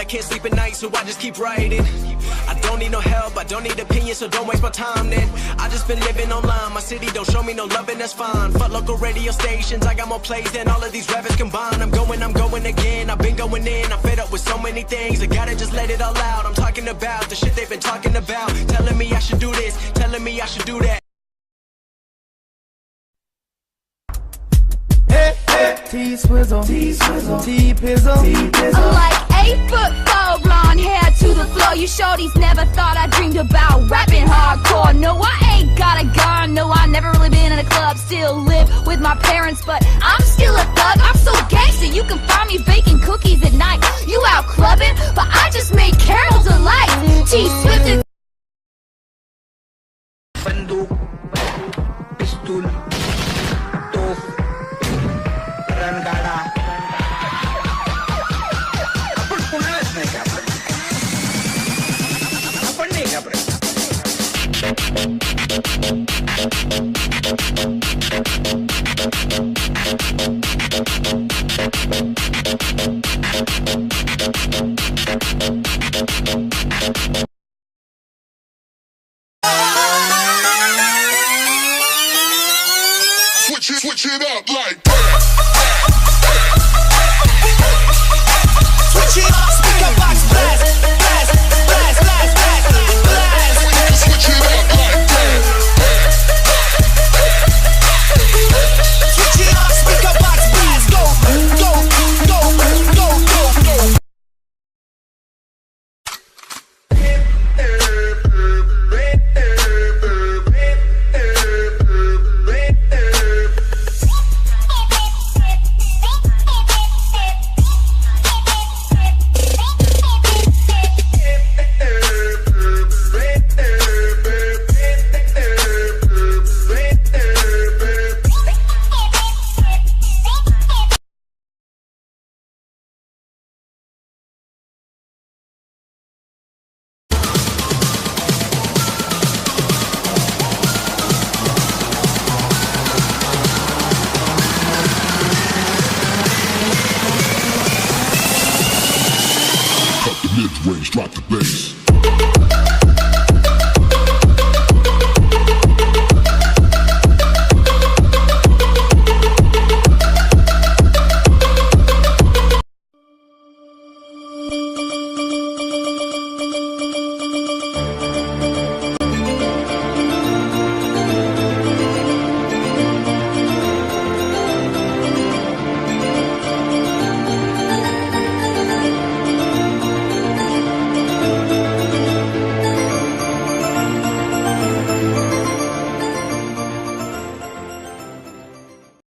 can't sleep at night, so I just keep writing. I don't need no help, I don't need opinions, so don't waste my time then. I just been living online, my city don't show me no love and that's fine. Fuck local radio stations, I got more plays than all of these rappers combined. I'm going again, I've been going in, I'm fed up with so many things. I gotta just let it all out, I'm talking about the shit they've been talking about. Telling me I should do this, telling me I should do that. T-Swizzle, T-Swizzle, T-Pizzle, I'm like 8'4", blonde hair to the floor. You shorties never thought I dreamed about rapping hardcore. No, I ain't got a gun, no, I never really been in a club. Still live with my parents, but I'm still a thug. I'm so gangster, you can find me baking cookies at night. You out clubbing, but I just made Carol delight. T-Swift is बंदूक, पिस्तूल, तोप, रणगाडा. आपण कुणालाच नाही घाबरत. आपण नाही घाबरत. Switch it up like that. Switch it up.